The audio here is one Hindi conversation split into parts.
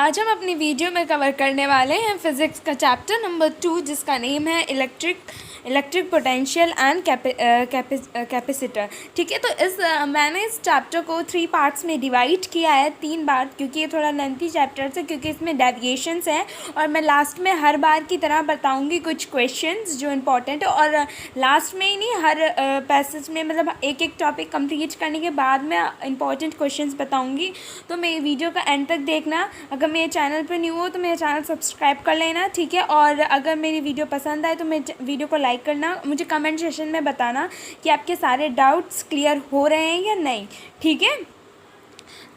आज हम अपनी वीडियो में कवर करने वाले हैं फिज़िक्स का चैप्टर नंबर 2 जिसका नेम है इलेक्ट्रिक पोटेंशियल एंड कैपेसिटर। ठीक है, तो मैंने इस चैप्टर को 3 पार्ट्स में डिवाइड किया है, 3 बार, क्योंकि ये थोड़ा लेंथी चैप्टर है, क्योंकि इसमें डेविएशंस हैं और मैं लास्ट में हर बार की तरह बताऊंगी कुछ क्वेश्चंस जो इम्पोर्टेंट है। और लास्ट में ही नहीं, हर पैसेज में मतलब एक एक टॉपिक कंप्लीट करने के बाद मैं इंपॉर्टेंट क्वेश्चंस बताऊंगी। तो मेरी वीडियो का एंड तक देखना। अगर मेरे चैनल पर न्यू हो तो मेरे चैनल सब्सक्राइब कर लेना, ठीक है। और अगर मेरी वीडियो पसंद आए तो मेरे वीडियो को लाइक करना। मुझे कमेंट सेशन में बताना कि आपके सारे डाउट्स क्लियर हो रहे हैं या नहीं, ठीक है।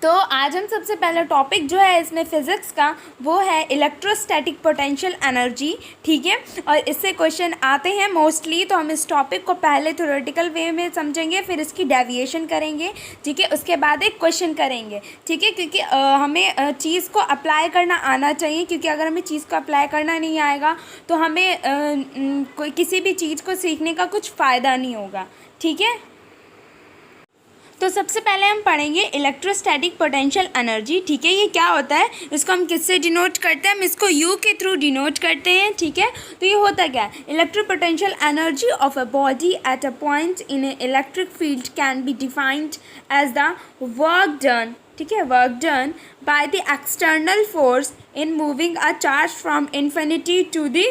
तो आज हम सबसे पहला टॉपिक जो है इसमें फ़िज़िक्स का वो है इलेक्ट्रोस्टैटिक पोटेंशियल एनर्जी, ठीक है। और इससे क्वेश्चन आते हैं मोस्टली, तो हम इस टॉपिक को पहले थ्योरेटिकल वे में समझेंगे, फिर इसकी डेविएशन करेंगे, ठीक है। उसके बाद एक क्वेश्चन करेंगे, ठीक है, क्योंकि हमें चीज़ को अप्लाई करना आना चाहिए, क्योंकि अगर हमें चीज़ को अप्लाई करना नहीं आएगा तो हमें कोई किसी भी चीज़ को सीखने का कुछ फ़ायदा नहीं होगा, ठीक है। तो सबसे पहले हम पढ़ेंगे इलेक्ट्रोस्टैटिक पोटेंशियल एनर्जी, ठीक है। ये क्या होता है, इसको हम किससे डिनोट करते हैं, हम इसको यू के थ्रू डिनोट करते हैं, ठीक है। तो ये होता क्या है, electric potential energy of a body at a point in a electric field can be defined as the work done, ठीक है, work done by the external force in moving a charge from infinity to the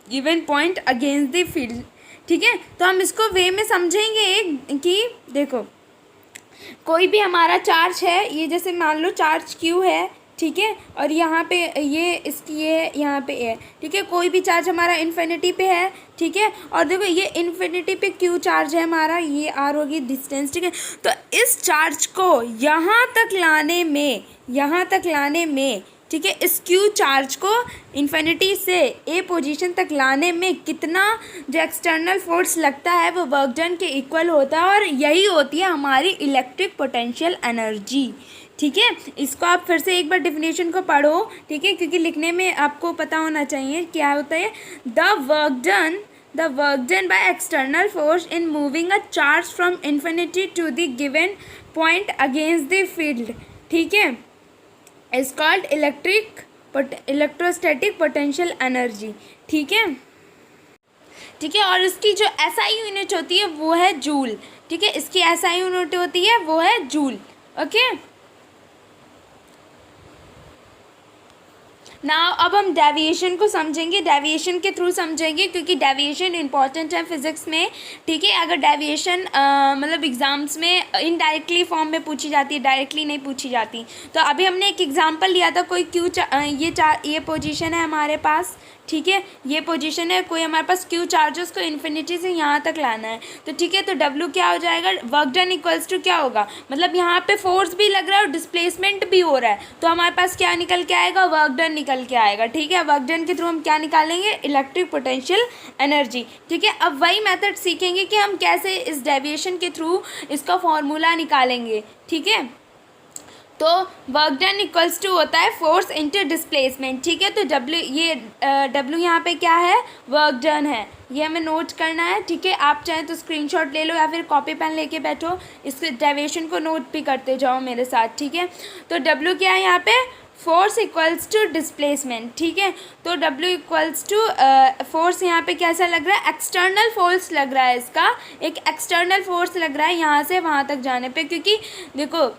given point against the field, ठीक है। तो हम इसको वे में समझेंगे कि देखो कोई भी हमारा चार्ज है, ये जैसे मान लो चार्ज क्यू है, ठीक है, और यहाँ पे ये इसकी ये यहाँ पे है, ठीक है। कोई भी चार्ज हमारा इन्फिनिटी पे है, ठीक है, और देखो ये इन्फिनिटी पे क्यू चार्ज है हमारा, ये आर होगी डिस्टेंस, ठीक है। तो इस चार्ज को यहाँ तक लाने में ठीक है, इस क्यू चार्ज को इन्फिनिटी से ए पोजीशन तक लाने में कितना जो एक्सटर्नल फोर्स लगता है वो वर्क डन के इक्वल होता है, और यही होती है हमारी इलेक्ट्रिक पोटेंशियल एनर्जी, ठीक है। इसको आप फिर से एक बार डेफिनेशन को पढ़ो, ठीक है, क्योंकि लिखने में आपको पता होना चाहिए क्या होता है। The work done by external force in moving a charge from infinity to the given point against the field, ठीक है, is called electrostatic potential energy, ठीक है, ठीक है। और इसकी जो एसआई यूनिट होती है वो है जूल, ठीक है, इसकी एसआई यूनिट होती है वो है जूल, ओके। नाउ अब हम डेविएशन को समझेंगे, डेविएशन के थ्रू समझेंगे, क्योंकि डेविएशन इंपॉर्टेंट है फिज़िक्स में, ठीक है। अगर डेविएशन मतलब एग्ज़ाम्स में इनडायरेक्टली फॉर्म में पूछी जाती है, डायरेक्टली नहीं पूछी जाती। तो अभी हमने एक एग्जांपल लिया था, कोई ये पोजीशन है हमारे पास, ठीक है, ये पोजीशन है, कोई हमारे पास क्यू चार्जेस को इन्फिनिटी से यहाँ तक लाना है, तो ठीक है। तो डब्ल्यू क्या हो जाएगा, वर्क डन इक्वल्स टू क्या होगा, मतलब यहाँ पे फोर्स भी लग रहा है और डिस्प्लेसमेंट भी हो रहा है, तो हमारे पास क्या निकल के आएगा, वर्क डन निकल के आएगा, ठीक है। वर्क डन के थ्रू हम क्या निकालेंगे, इलेक्ट्रिक पोटेंशियल एनर्जी, ठीक है। अब वही मेथड सीखेंगे कि हम कैसे इस डेविएशन के थ्रू इसका फॉर्मूला निकालेंगे, ठीक है। तो वर्क डन इक्वल्स टू होता है फोर्स इंटू डिस्प्लेसमेंट, ठीक है। तो डब्ल्यू यहाँ पे क्या है, वर्क डन है, ये हमें नोट करना है, ठीक है। आप चाहें तो स्क्रीनशॉट ले लो या फिर कॉपी पेन लेके बैठो, इस डेविएशन को नोट भी करते जाओ मेरे साथ, ठीक है। तो डब्ल्यू क्या है यहाँ पे, फोर्स इक्वल्स टू डिस्प्लेसमेंट, ठीक है। तो डब्ल्यू इक्वल्स टू फोर्स यहाँ पे कैसा लग रहा है, एक्सटर्नल फोर्स लग रहा है, इसका एक एक्सटर्नल फोर्स लग रहा है यहाँ से वहाँ तक जाने पे, क्योंकि देखो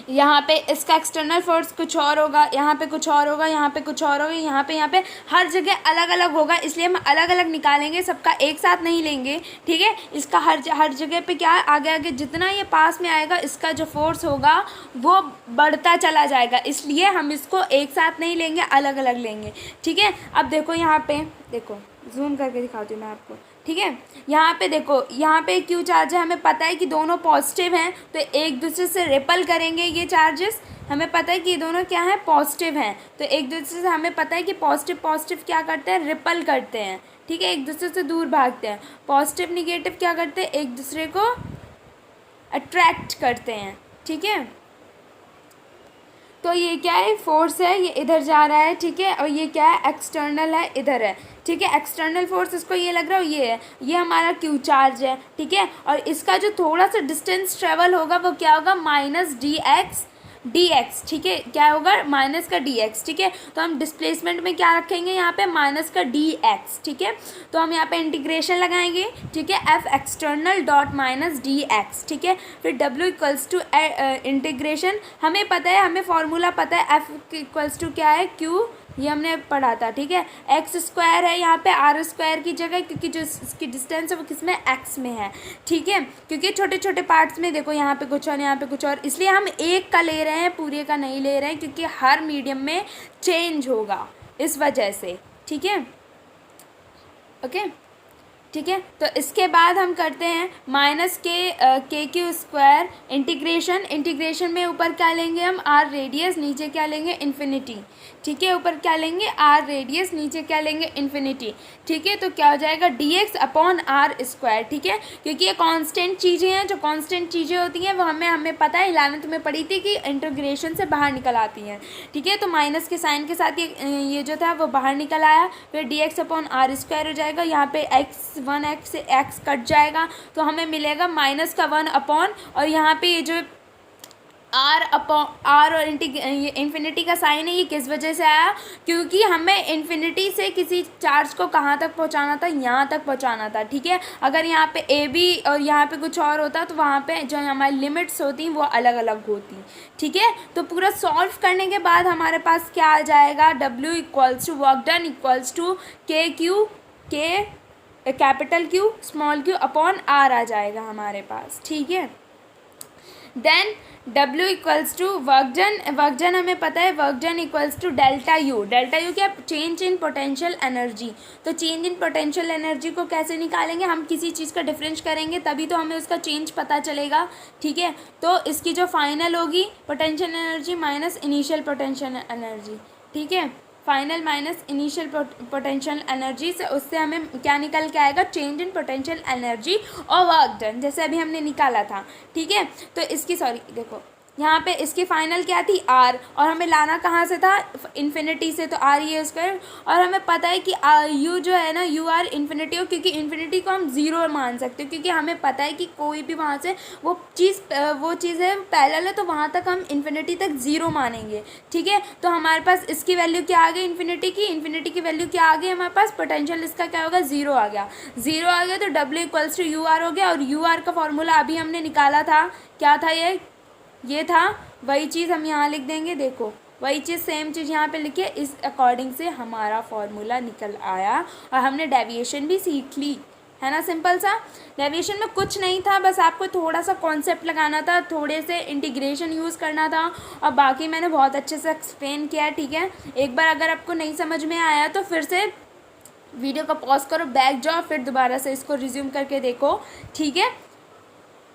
यहाँ पे इसका एक्सटर्नल फोर्स कुछ और होगा, यहाँ पे कुछ और होगा, यहाँ पे कुछ और होगा, यहाँ पे हर जगह अलग अलग होगा, इसलिए हम अलग अलग निकालेंगे, सबका एक साथ नहीं लेंगे, ठीक है। इसका हर जगह पे क्या है, आगे आगे जितना ये पास में आएगा इसका जो फोर्स होगा वो बढ़ता चला जाएगा, इसलिए हम इसको एक साथ नहीं लेंगे, अलग अलग लेंगे, ठीक है। अब देखो यहाँ पे, देखो जूम करके दिखाती हूँ मैं आपको, ठीक है। यहाँ पे देखो, यहाँ पे क्यू चार्ज है, हमें पता है कि दोनों पॉजिटिव हैं, तो एक दूसरे से रिपल करेंगे ये चार्जेस, हमें पता है कि ये दोनों क्या है, पॉजिटिव हैं, तो एक दूसरे से हमें पता है कि पॉजिटिव क्या करते हैं, रिपल करते हैं, ठीक है, एक दूसरे से दूर भागते हैं। पॉजिटिव निगेटिव क्या करते हैं, एक दूसरे को अट्रैक्ट करते हैं, ठीक है। तो ये क्या है, फोर्स है, ये इधर जा रहा है, ठीक है, और ये क्या है, एक्सटर्नल है, इधर है, ठीक है। एक्सटर्नल फोर्स इसको ये लग रहा है, ये है, ये हमारा क्यू चार्ज है, ठीक है। और इसका जो थोड़ा सा डिस्टेंस ट्रेवल होगा वो क्या होगा, minus D x D x, ठीक है, क्या होगा माइनस का डी एक्स, ठीक है। तो हम डिस्प्लेसमेंट में क्या रखेंगे यहाँ पे माइनस का डी एक्स, ठीक है। तो हम यहाँ पे इंटीग्रेशन लगाएंगे, ठीक है, F external dot minus D x, ठीक है। फिर डब्ल्यू इक्वल्स टू इंटीग्रेशन, हमें पता है, हमें फॉर्मूला पता है, एफ इक्वल्स टू क्या है क्यू, ये हमने पढ़ा था, ठीक है। एक्स स्क्वायर है यहाँ पे आर स्क्वायर की जगह, क्योंकि जो इसकी डिस्टेंस है वो किस में एक्स में है, ठीक है। क्योंकि छोटे छोटे पार्ट्स में देखो यहाँ पे कुछ और यहाँ पे कुछ और, इसलिए हम एक का ले रहे हैं, पूरे का नहीं ले रहे हैं, क्योंकि हर मीडियम में चेंज होगा इस वजह से, ठीक है, ओके, ठीक है। तो इसके बाद हम करते हैं माइनस के क्यू स्क्वायर इंटीग्रेशन में ऊपर क्या लेंगे हम आर रेडियस, नीचे क्या लेंगे इन्फिनिटी, ठीक है। ऊपर क्या लेंगे आर रेडियस, नीचे क्या लेंगे इन्फिनिटी, ठीक है। तो क्या हो जाएगा D X upon R square, ठीक है। क्योंकि ये कांस्टेंट चीज़ें हैं, जो कांस्टेंट चीज़ें होती हैं वो हमें पता है, 11th में पढ़ी थी कि इंटीग्रेशन से बाहर निकल आती हैं, ठीक है। तो माइनस के साइन के साथ ये जो था वो बाहर निकल आया, फिर D X upon R square हो जाएगा, यहाँ पे एक्स 1x से x कट जाएगा, तो हमें मिलेगा माइनस का 1 अपॉन, और यहाँ पे ये जो आर और इन्फिनिटी का साइन है ये किस वजह से आया, क्योंकि हमें इन्फिनिटी से किसी चार्ज को कहाँ तक पहुँचाना था, यहाँ तक पहुँचाना था, ठीक है। अगर यहाँ पे ए बी और यहाँ पे कुछ और होता तो वहाँ पे जो हमारी लिमिट्स होती वो अलग अलग होती, ठीक है। तो पूरा सॉल्व करने के बाद हमारे पास क्या आ जाएगा, W equals to work done equals to k capital Q small q upon r आ जाएगा हमारे पास, ठीक है। Then W equals to work done हमें पता है, work done equals to delta U क्या, चेंज इन पोटेंशियल एनर्जी। तो चेंज इन पोटेंशियल एनर्जी को कैसे निकालेंगे, हम किसी चीज़ का डिफरेंस करेंगे तभी तो हमें उसका चेंज पता चलेगा, ठीक है। तो इसकी जो फाइनल होगी potential energy minus initial potential energy, ठीक है, final minus initial potential energy से, उससे हमें क्या निकल के आएगा, चेंज इन पोटेंशियल एनर्जी और वर्क डन, जैसे अभी हमने निकाला था, ठीक है। तो इसकी देखो यहाँ पे इसकी फाइनल क्या थी आर, और हमें लाना कहाँ से था इन्फिनिटी से, तो आर ये स्क्वायर, और हमें पता है कि यू जो है ना यू आर इन्फिनिटी हो, क्योंकि इन्फिनिटी को हम ज़ीरो मान सकते हो, क्योंकि हमें पता है कि कोई भी वहाँ से वो चीज़ है पैरेलल है, तो वहाँ तक हम इन्फिनिटी तक ज़ीरो मानेंगे, ठीक है। तो हमारे पास इसकी वैल्यू क्या आ गई इन्फिनिटी की वैल्यू क्या आ गई हमारे पास, पोटेंशियल इसका क्या होगा ज़ीरो आ गया, तो W equals to U R हो गया, और यू आर का फॉर्मूला अभी हमने निकाला था, क्या था ये था वही चीज़ हम यहाँ लिख देंगे, देखो वही चीज़ सेम चीज़ यहाँ पे लिखिए, इस अकॉर्डिंग से हमारा फॉर्मूला निकल आया, और हमने डेविएशन भी सीख ली, है ना, सिंपल सा। डेविएशन में कुछ नहीं था, बस आपको थोड़ा सा कॉन्सेप्ट लगाना था, थोड़े से इंटीग्रेशन यूज़ करना था, और बाकी मैंने बहुत अच्छे से एक्सप्लेन किया, ठीक है। एक बार अगर आपको नहीं समझ में आया तो फिर से वीडियो को पॉज करो, बैक जाओ, फिर दोबारा से इसको रिज्यूम करके देखो, ठीक है।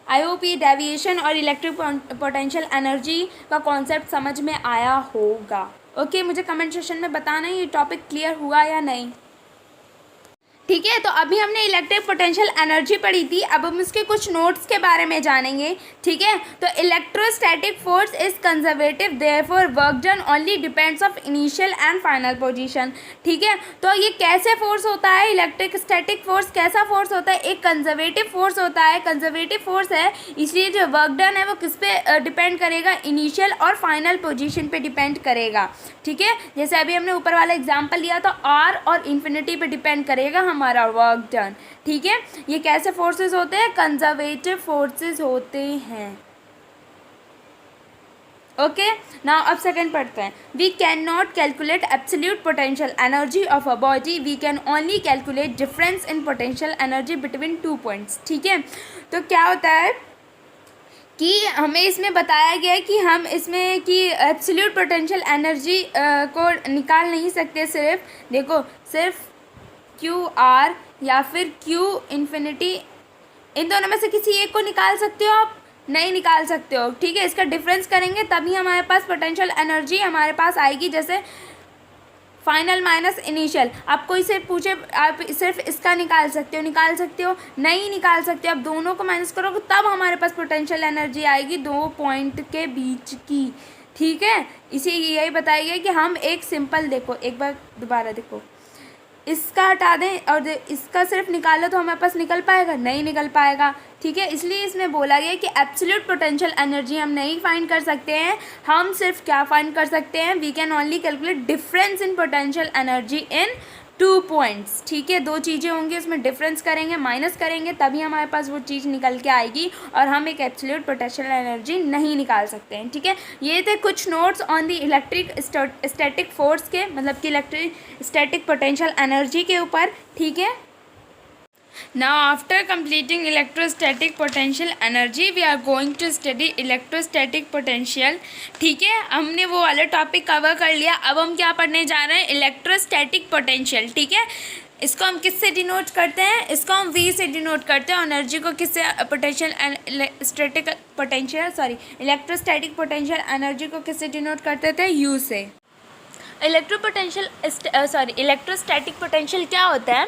आई होप ये डेविएशन और इलेक्ट्रिक पोटेंशियल एनर्जी का कॉन्सेप्ट समझ में आया होगा, ओके। मुझे कमेंट सेक्शन में बताना ये टॉपिक क्लियर हुआ या नहीं, ठीक है। तो अभी हमने इलेक्ट्रिक पोटेंशियल एनर्जी पढ़ी थी, अब हम इसके कुछ नोट्स के बारे में जानेंगे, ठीक है। तो electrostatic force is conservative, therefore work done only depends of initial and final position, ठीक है। तो ये कैसे फोर्स होता है, इलेक्ट्रिक स्टैटिक फोर्स कैसा फोर्स होता है, एक कंजर्वेटिव फोर्स होता है, कंजर्वेटिव फोर्स है, इसलिए जो वर्क डन है वो किस पे डिपेंड करेगा, इनिशियल और फाइनल पोजीशन पे डिपेंड करेगा, ठीक है। जैसे अभी हमने ऊपर वाला एग्जाम्पल लिया तो आर और इन्फिनिटी पे डिपेंड करेगा हमारा वर्क डन, ठीक है। ये कैसे फोर्सेस होते हैं, कंजर्वेटिव फोर्सेस होते हैं, ओके। नाउ अब सेकंड पढ़ते हैं, we can not calculate absolute potential energy of a body, we can only calculate difference in potential energy between 2 points, ठीक है। तो क्या होता है कि हमें इसमें बताया गया है कि हम इसमें कि एब्सोल्यूट पोटेंशियल एनर्जी को निकाल नहीं सकते, सिर्फ क्यू आर या फिर क्यू इन्फिनिटी, इन दोनों में से किसी एक को निकाल सकते हो आप, नहीं निकाल सकते हो, ठीक है। इसका डिफरेंस करेंगे तभी हमारे पास पोटेंशियल एनर्जी हमारे पास आएगी, जैसे फाइनल माइनस इनिशियल। आप कोई से पूछे आप सिर्फ इसका निकाल सकते हो, नहीं निकाल सकते, आप दोनों को माइनस करोगे तब हमारे पास पोटेंशियल एनर्जी आएगी 2 पॉइंट के बीच की, ठीक है। इसी यही बताया गया कि हम एक सिंपल, देखो एक बार दोबारा देखो, इसका हटा दें और इसका सिर्फ निकालो तो हमारे पास निकल पाएगा, नहीं निकल पाएगा। ठीक है, इसलिए इसमें बोला गया कि एब्सोल्यूट पोटेंशियल एनर्जी हम नहीं फाइंड कर सकते हैं, हम सिर्फ क्या फाइंड कर सकते हैं, we can only calculate difference in potential energy in 2 points. ठीक है, 2 चीज़ें होंगी, उसमें डिफरेंस करेंगे, माइनस करेंगे, तभी हमारे पास वो चीज़ निकल के आएगी और हम एक एब्सोल्यूट पोटेंशियल एनर्जी नहीं निकाल सकते हैं। ठीक है, ये थे कुछ notes on the electric static force के, मतलब कि इलेक्ट्रिक स्टैटिक पोटेंशियल एनर्जी के ऊपर। ठीक है, now after completing electrostatic potential energy we are going to study electrostatic potential। ठीक है, हमने वो वाला टॉपिक कवर कर लिया, अब हम क्या पढ़ने जा रहे हैं, इलेक्ट्रोस्टैटिक पोटेंशियल। ठीक है, इसको हम किससे डिनोट करते हैं, इसको हम V से डिनोट करते हैं, एनर्जी को किससे, potential static potential sorry electrostatic potential energy को किससे डिनोट करते थे, U से। इलेक्ट्रोस्टैटिक पोटेंशियल क्या होता है,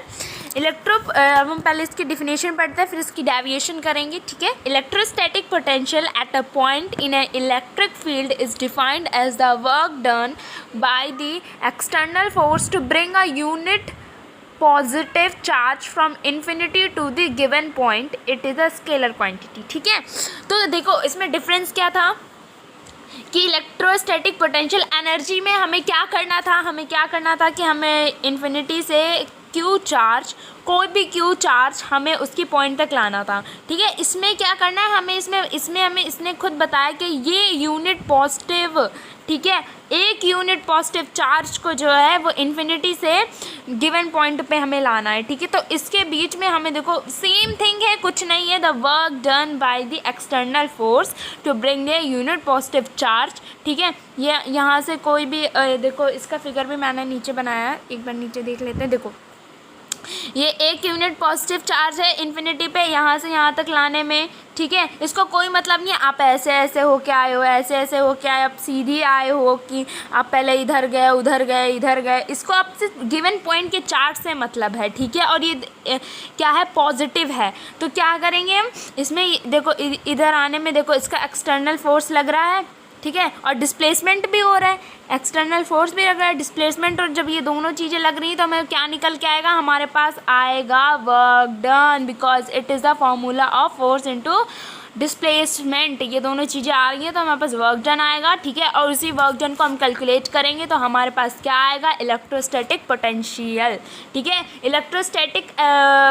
अब हम पहले इसकी डिफिनेशन पढ़ते हैं, फिर इसकी डेविएशन करेंगे। ठीक है, electrostatic potential at a point in a electric field is defined as the work done by the external force to bring a unit positive charge from infinity to the given point, it is a scalar quantity. ठीक है, तो देखो इसमें डिफरेंस क्या था कि इलेक्ट्रोस्टैटिक पोटेंशियल एनर्जी में हमें क्या करना था, कि हमें इन्फिनिटी से क्यू चार्ज, कोई भी क्यू चार्ज हमें उसकी पॉइंट तक लाना था। ठीक है, इसमें क्या करना है हमें, इसमें हमें इसने खुद बताया कि ये यूनिट पॉजिटिव, ठीक है, एक यूनिट पॉजिटिव चार्ज को जो है वो इन्फिनिटी से गिवन पॉइंट पे हमें लाना है। ठीक है, तो इसके बीच में हमें देखो सेम थिंग है, कुछ नहीं है, the work done by the external force to bring a unit positive charge. ठीक है, ये यहाँ से कोई भी देखो इसका फिगर भी मैंने नीचे बनाया है, एक बार नीचे देख लेते हैं। देखो ये एक यूनिट पॉजिटिव चार्ज है इन्फिनिटी पे, यहाँ से यहाँ तक लाने में। ठीक है, इसको कोई मतलब नहीं आप ऐसे ऐसे हो के आए हो, ऐसे ऐसे हो के आए, आप सीधी आए हो कि आप पहले इधर गए उधर गए इधर गए, इसको आपसे गिवन पॉइंट के चार्ज से मतलब है। ठीक है, और ये क्या है, पॉजिटिव है, तो क्या करेंगे हम इसमें, देखो इधर आने में देखो इसका एक्सटर्नल फोर्स लग रहा है। ठीक है, और डिस्प्लेसमेंट भी हो रहा है, एक्सटर्नल फोर्स भी लग रहा है, डिस्प्लेसमेंट, और जब ये दोनों चीज़ें लग रही हैं तो हमें क्या निकल के आएगा, हमारे पास आएगा work done, because it is the formula of force into displacement. ये दोनों चीज़ें आ रही हैं तो हमारे पास वर्क डन आएगा। ठीक है, और उसी वर्क डन को हम कैलकुलेट करेंगे तो हमारे पास क्या आएगा, इलेक्ट्रोस्टैटिक पोटेंशियल। ठीक है, इलेक्ट्रोस्टैटिक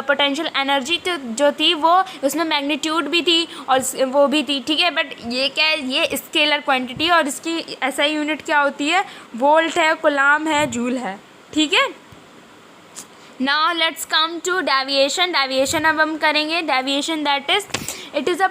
पोटेंशियल एनर्जी तो जो थी वो उसमें मैग्नीट्यूड भी थी और वो भी थी। ठीक है, बट ये क्या है, ये स्केलर क्वांटिटी और इसकी SI यूनिट क्या होती है, वोल्ट है, कूलाम है, जूल है। ठीक है, now let's come to deviation अब हम करेंगे। Deviation that is it is a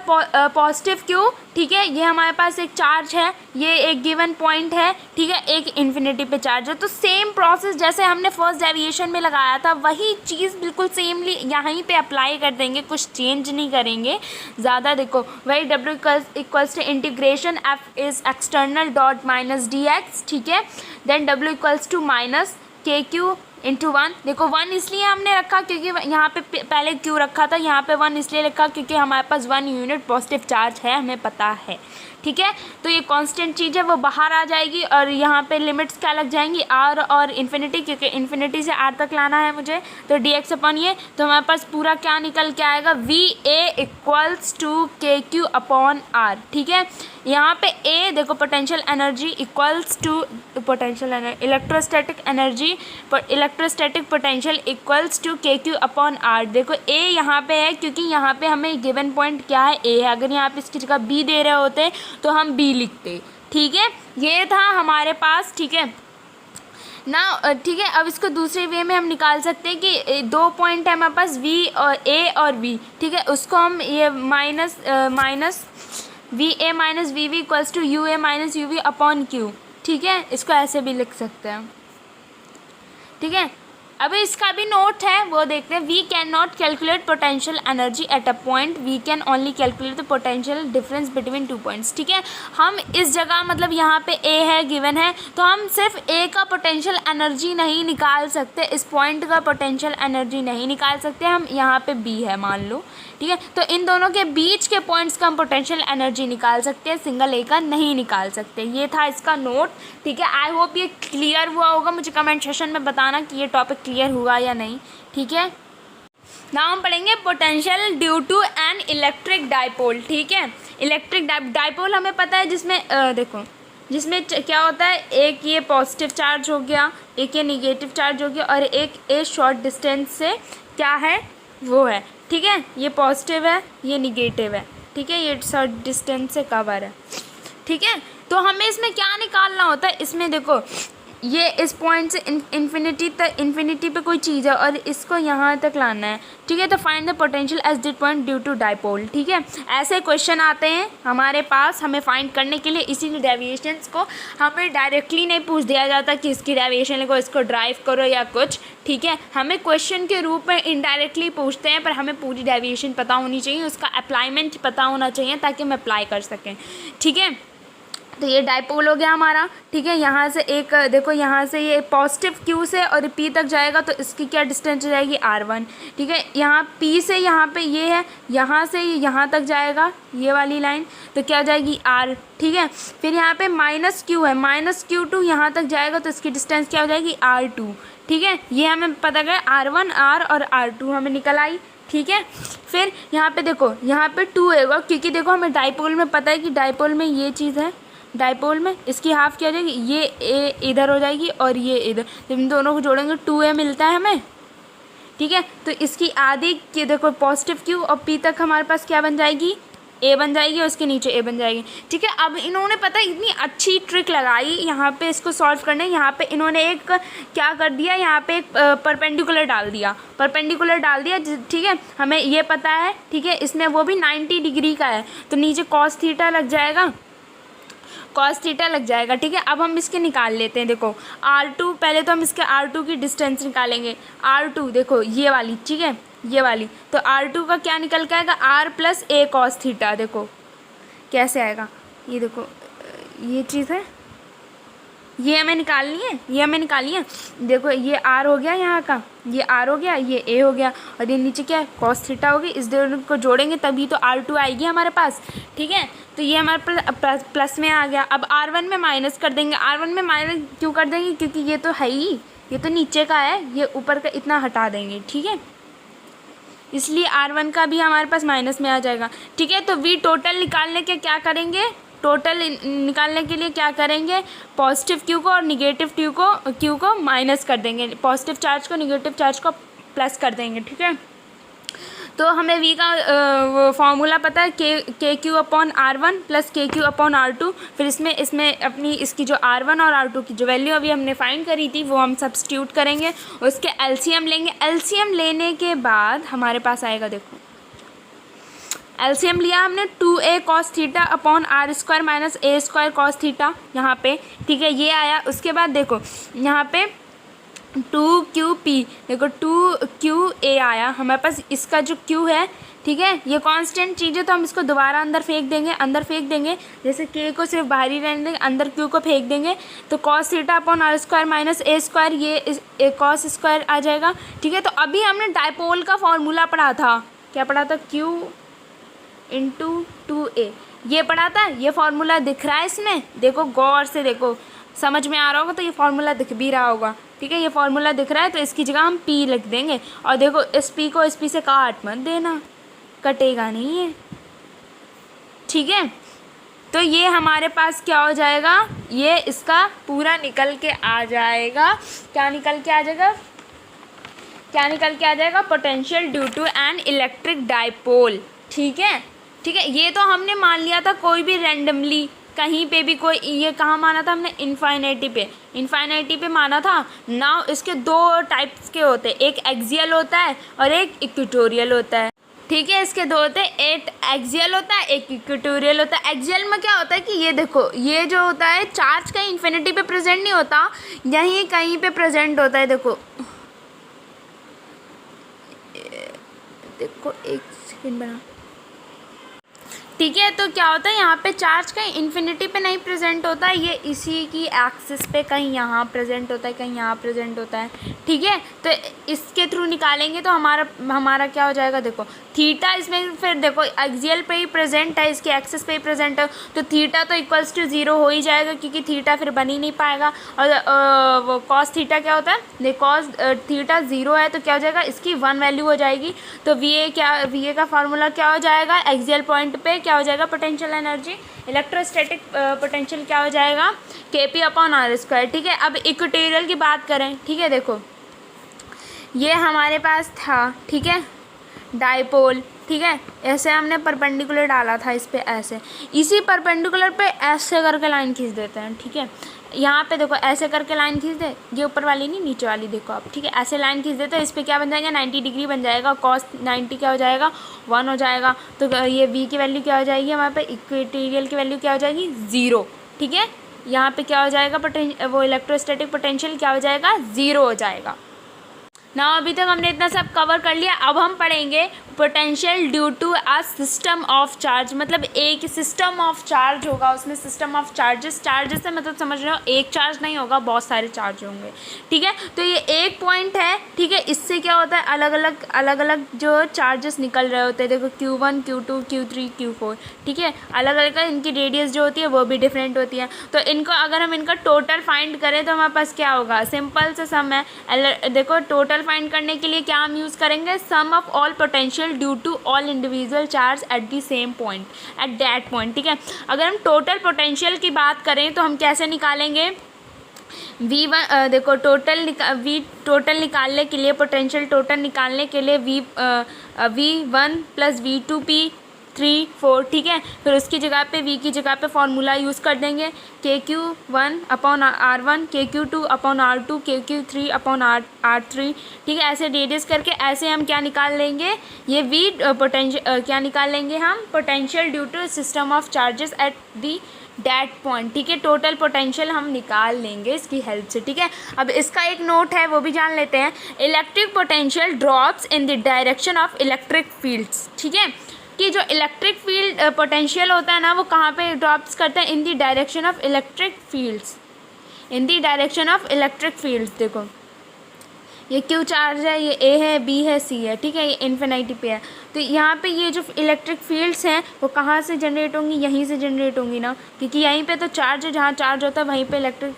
positive Q. ठीक है, ये हमारे पास एक चार्ज है, ये एक गिवन पॉइंट है। ठीक है, एक इन्फिनिटी पे चार्ज है, तो सेम प्रोसेस जैसे हमने फर्स्ट डेविएशन में लगाया था वही चीज़ बिल्कुल सेमली यहीं पे अप्लाई कर देंगे, कुछ चेंज नहीं करेंगे ज़्यादा। देखो वही W equals to integration F is external dot minus DX। ठीक है, then W equals to minus KQ into 1। देखो 1 इसलिए हमने रखा क्योंकि यहाँ पे पहले Q रखा था, यहाँ पे 1 इसलिए रखा क्योंकि हमारे पास 1 यूनिट पॉजिटिव चार्ज है, हमें पता है। ठीक है, तो ये कांस्टेंट चीज़ है वो बाहर आ जाएगी और यहाँ पे लिमिट्स क्या लग जाएंगी, R और इन्फिनिटी, क्योंकि इन्फिनिटी से R तक लाना है मुझे, तो DX अपॉन ये, तो हमारे पास पूरा क्या निकल के आएगा, VA equals to KQ upon R। ठीक है, यहाँ पे A देखो potential energy equals to potential energy, electrostatic potential equals to KQ upon R। देखो A यहाँ पे है क्योंकि यहाँ पे हमें गिवन पॉइंट क्या है, A है। अगर यहाँ पे इसकी जगह B दे रहे होते तो हम B लिखते। ठीक है, ये था हमारे पास। ठीक है ना, ठीक है, अब इसको दूसरे वे में हम निकाल सकते हैं कि 2 पॉइंट है हमारे पास, V और A और V। ठीक है, उसको हम ये minus VA minus VV equals to UA minus UV upon Q। ठीक है, इसको ऐसे भी लिख सकते हैं। ठीक है, अब इसका भी नोट है वो देखते हैं। We can not calculate potential energy at a point, we can only calculate the potential difference between 2 points. ठीक है, हम इस जगह मतलब यहाँ पे A है गिवन है, तो हम सिर्फ A का पोटेंशियल एनर्जी नहीं निकाल सकते, इस पॉइंट का पोटेंशियल एनर्जी नहीं निकाल सकते, हम यहाँ पे B है मान लो। ठीक है। तो इन दोनों के बीच के पॉइंट्स का हम पोटेंशियल एनर्जी निकाल सकते हैं, सिंगल ए का नहीं निकाल सकते। ये था इसका नोट, ठीक है। आई होप ये क्लियर हुआ होगा, मुझे कमेंट सेशन में बताना कि ये टॉपिक क्लियर हुआ या नहीं, ठीक है। नाउ हम पढ़ेंगे potential due to an electric dipole, ठीक है। इलेक्ट्रिक डाइपोल हमें पता है, जिसमें देखो जिसमें क्या होता है, एक ये पॉजिटिव चार्ज हो गया, एक ये निगेटिव चार्ज हो गया, और एक ए शॉर्ट डिस्टेंस से क्या है वो है, ठीक है। ये पॉजिटिव है, ये निगेटिव है, ठीक है, ये शॉर्ट डिस्टेंस से कवर है, ठीक है। तो हमें इसमें क्या निकालना होता है, इसमें देखो ये इस पॉइंट से इन्फिनिटी तक, इन्फिनिटी पे कोई चीज़ है और इसको यहाँ तक लाना है, ठीक है। तो find the potential at this point due to dipole, ठीक है। ऐसे क्वेश्चन आते हैं हमारे पास हमें फाइंड करने के लिए, इसीलिए डेविएशंस को हमें डायरेक्टली नहीं पूछ दिया जाता कि इसकी डेविएशन लिखो, इसको ड्राइव करो या कुछ, ठीक है। हमें क्वेश्चन के रूप में इनडायरेक्टली पूछते हैं, पर हमें पूरी डेविएशन पता होनी चाहिए, उसका अप्लाइमेंट पता होना चाहिए ताकि हम अप्लाई कर सकें, ठीक है। तो ये डाइपोल हो गया हमारा, ठीक है। यहाँ से एक देखो, यहाँ से ये पॉजिटिव क्यू से और पी तक जाएगा तो इसकी क्या डिस्टेंस हो जाएगी r1, ठीक है। यहाँ पी से यहाँ पे ये है, यहाँ से यहाँ तक जाएगा ये वाली लाइन, तो क्या हो जाएगी r, ठीक है। फिर यहाँ पे माइनस क्यू है, माइनस Q2 यहाँ तक जाएगा तो इसकी डिस्टेंस क्या हो जाएगी r2, ठीक है। ये हमें पता गया r1 r और r2 हमें निकल आई, ठीक है। फिर यहाँ पे देखो, यहाँ पे 2 होगा, क्योंकि देखो हमें डाइपोल में पता है कि डाइपोल में ये चीज़ है, डाइपोल में इसकी हाफ क्या हो जाएगी, ये ए इधर हो जाएगी और ये इधर, जब इन दोनों को जोड़ेंगे 2a मिलता है हमें, ठीक है। तो इसकी आधी की देखो पॉजिटिव क्यू और पी तक हमारे पास क्या बन जाएगी, ए बन जाएगी और उसके नीचे ए बन जाएगी, ठीक है। अब इन्होंने पता है इतनी अच्छी ट्रिक लगाई यहाँ पे इसको सॉल्व करने, यहाँ पे इन्होंने एक क्या कर दिया, यहाँ पे एक परपेंडिकुलर डाल दिया, ठीक है। हमें ये पता है, ठीक है, इसमें वो भी 90 डिग्री का है, तो नीचे cos थीटा लग जाएगा, ठीक है। अब हम इसके निकाल लेते हैं, देखो r2, पहले तो हम इसके r2 की डिस्टेंस निकालेंगे, r2 देखो ये वाली, ठीक है, ये वाली, तो r2 का क्या निकल के आएगा, r plus a cos theta, देखो कैसे आएगा, ये देखो ये चीज़ है, ये हमें निकालनी है, देखो ये r हो गया यहाँ का, ये r हो गया, ये a हो गया, और ये नीचे क्या है cos थीटा होगी, इस दोनों को जोड़ेंगे तभी तो r2 आएगी हमारे पास, ठीक है। तो ये हमारे प्लस में आ गया। अब r1 में माइनस कर देंगे, r1 में माइनस क्यों कर देंगे, क्योंकि ये तो है ही, ये तो नीचे का है, ये ऊपर का इतना हटा देंगे, ठीक है, इसलिए r1 का भी हमारे पास माइनस में आ जाएगा, ठीक है। तो v टोटल निकालने के क्या करेंगे, टोटल निकालने के लिए क्या करेंगे, पॉजिटिव क्यू को और निगेटिव क्यू को माइनस कर देंगे, पॉजिटिव चार्ज को निगेटिव चार्ज को प्लस कर देंगे, ठीक है। तो हमें v का फॉर्मूला पता है, के क्यू अपॉन r1 प्लस के क्यू अपॉन r2। फिर इसमें अपनी इसकी जो r1 और r2 की जो वैल्यू अभी हमने फाइंड करी थी वो हम सब्स्टिट्यूट करेंगे, उसके एलसीएम लेंगे। एलसीएम लेने के बाद हमारे पास आएगा, देखो एलसीएम लिया हमने 2a cos theta upon r square minus a square cos theta यहाँ पे, ठीक है, ये आया। उसके बाद देखो यहाँ पे 2qp, देखो 2qa आया हमारे पास, इसका जो q है, ठीक है, ये कांस्टेंट चीज़ है तो हम इसको दोबारा अंदर फेंक देंगे, जैसे k को सिर्फ बाहर ही रहने देंगे, अंदर q को फेंक देंगे, तो cos theta upon r square minus a square, ये cos स्क्वायर आ जाएगा, ठीक है। तो अभी हमने डाइपोल का फॉर्मूला पढ़ा था, क्या पढ़ा था, q इंटू 2a, ये पढ़ा था, ये फार्मूला दिख रहा है इसमें, देखो गौर से देखो, समझ में आ रहा होगा, तो ये फार्मूला दिख भी रहा होगा, ठीक है, ये फार्मूला दिख रहा है, तो इसकी जगह हम p लिख देंगे। और देखो इस p को इस p से काट मत देना, कटेगा नहीं है, ठीक है। तो ये हमारे पास क्या हो जाएगा, ये इसका पूरा निकल के आ जाएगा, क्या निकल के आ जाएगा, potential due to an electric dipole, ठीक है। ये तो हमने मान लिया था कोई भी रैंडमली कहीं पे भी, कोई ये कहाँ माना था हमने, इन्फाइनिटी पे माना था। नाउ इसके दो टाइप्स के होते हैं, एक एक्सियल होता है और एक इक्वेटोरियल होता है, ठीक है। इसके दो होते हैं, एक एक्सियल होता है, एक इक्वेटोरियल होता है। एक्सियल में क्या होता है कि ये देखो, ये जो होता है चार्ज कहीं इन्फिनिटी पे प्रेजेंट नहीं होता, यहीं कहीं पे प्रेजेंट होता है, देखो एक सेकंड बना, ठीक है। तो क्या होता है यहाँ पे चार्ज कहीं इन्फिनिटी पे नहीं प्रेजेंट होता है, ये इसी की एक्सिस पे कहीं यहाँ प्रेजेंट होता है, कहीं यहाँ प्रेजेंट होता है। ठीक है, तो इसके थ्रू निकालेंगे तो हमारा क्या हो जाएगा, देखो थीटा इसमें फिर देखो एक्सियल पे ही प्रेजेंट है, इसके एक्सिस पे ही प्रेजेंट है, तो थीटा तो इक्वल्स टू 0 हो ही जाएगा, क्योंकि थीटा फिर बन ही नहीं पाएगा। और वो कॉस थीटा क्या होता है, देखो कॉस थीटा 0 है तो क्या हो जाएगा, इसकी 1 वैल्यू हो जाएगी। तो वी ए का फार्मूला क्या हो जाएगा, एक्सियल पॉइंट पे क्या हो जाएगा, पोटेंशियल एनर्जी, इलेक्ट्रोस्टैटिक पोटेंशियल क्या हो जाएगा, Kp/r²। ठीक है, अब इक्वेटोरियल की बात करें, ठीक है, देखो ये हमारे पास था, ठीक है, डाइपोल, ठीक है, ऐसे हमने परपेंडिकुलर डाला था इस पे, ऐसे इसी परपेंडिकुलर पे ऐसे करके लाइन खींच देते हैं। ठीक है, यहाँ पे देखो ऐसे करके लाइन खींच दे, ये ऊपर वाली नहीं नीचे वाली, देखो आप, ठीक है, ऐसे लाइन खींच देते हैं, इस पे क्या बन जाएगा, 90 डिग्री बन जाएगा, cos 90 क्या हो जाएगा, 1 हो जाएगा। तो ये v की वैल्यू क्या हो जाएगी, हमारे पे इक्वेटोरियल की वैल्यू क्या हो जाएगी, 0। ठीक है, यहाँ पे क्या हो जाएगा, वो इलेक्ट्रोस्टैटिक पोटेंशियल क्या हो जाएगा, 0 हो जाएगा ना। अभी तक हमने इतना सब कवर कर लिया। अब हम पढ़ेंगे potential due to a system of charge, मतलब एक सिस्टम ऑफ चार्ज होगा, उसमें सिस्टम ऑफ चार्जेस से मतलब समझ रहे हो, एक चार्ज नहीं होगा, बहुत सारे चार्ज होंगे। ठीक है, तो ये एक पॉइंट है, ठीक है, इससे क्या होता है, अलग अलग जो चार्जेस निकल रहे होते हैं, देखो Q1 Q2 Q3 Q4, ठीक है, अलग अलग इनकी रेडियस जो होती है वो भी डिफरेंट होती है। तो इनको अगर हम इनका टोटल फाइंड करें तो हमारे पास क्या होगा, सिंपल सा सम है। देखो टोटल फाइंड करने के लिए क्या हम यूज़ करेंगे, sum of all potential due to all individual charge at the same point, at that point. ठीक है, अगर हम टोटल पोटेंशियल की बात करें तो हम कैसे निकालेंगे, V1 देखो टोटल निकालने के लिए, पोटेंशियल टोटल निकालने के लिए V1 प्लस V2P3 4, ठीक है, फिर उसकी जगह पे V की जगह पे फॉर्मूला यूज़ कर देंगे, KQ1/R1, KQ2/R2, KQ3/R3। ठीक है, ऐसे रेडियस करके ऐसे हम क्या निकाल लेंगे, ये V पोटेंशियल क्या निकाल लेंगे हम, potential due to system of charges at the that point. ठीक है, टोटल पोटेंशियल हम निकाल लेंगे इसकी हेल्प से। ठीक है, अब इसका एक नोट है वो भी जान लेते हैं, electric potential drops in the direction of electric fields. ठीक है, कि जो इलेक्ट्रिक फील्ड पोटेंशियल होता है ना, वो कहाँ पे ड्रॉप्स करते हैं, in the direction of electric fields, in the direction of electric fields. देखो ये Q चार्ज है, ये A है, B है, C है, ठीक है, ये इन्फिनिटी पे है। तो यहाँ पे ये जो इलेक्ट्रिक फील्ड्स हैं वो कहाँ से जनरेट होंगी, यहीं से जनरेट होंगी ना, क्योंकि यहीं पे तो चार्ज है, जहाँ चार्ज होता है वहीं पे इलेक्ट्रिक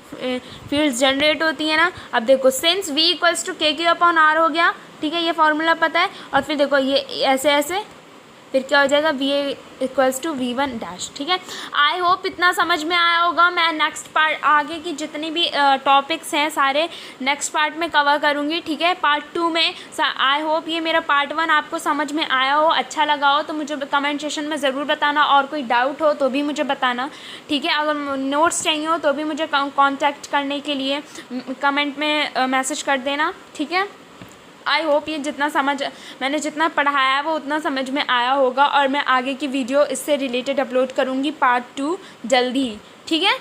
फील्ड्स जनरेट होती है ना। अब देखो since V equals to KQ/R हो गया, ठीक है, ये फार्मूला पता है, और फिर देखो ये ऐसे ऐसे, फिर क्या हो जाएगा, V equals to V1 dash. ठीक है, आई होप इतना समझ में आया होगा। मैं नेक्स्ट पार्ट, आगे की जितनी भी टॉपिक्स हैं सारे नेक्स्ट पार्ट में कवर करूँगी। ठीक है, पार्ट 2 में आई होप ये मेरा पार्ट 1 आपको समझ में आया हो, अच्छा लगा हो तो मुझे कमेंट सेशन में ज़रूर बताना, और कोई डाउट हो तो भी मुझे बताना। ठीक है, अगर नोट्स चाहिए हो तो भी मुझे कॉन्टैक्ट करने के लिए कमेंट में मैसेज कर देना। ठीक है, आई होप ये मैंने जितना पढ़ाया है वो उतना समझ में आया होगा, और मैं आगे की वीडियो इससे रिलेटेड अपलोड करूँगी पार्ट 2 जल्दी ही। ठीक है।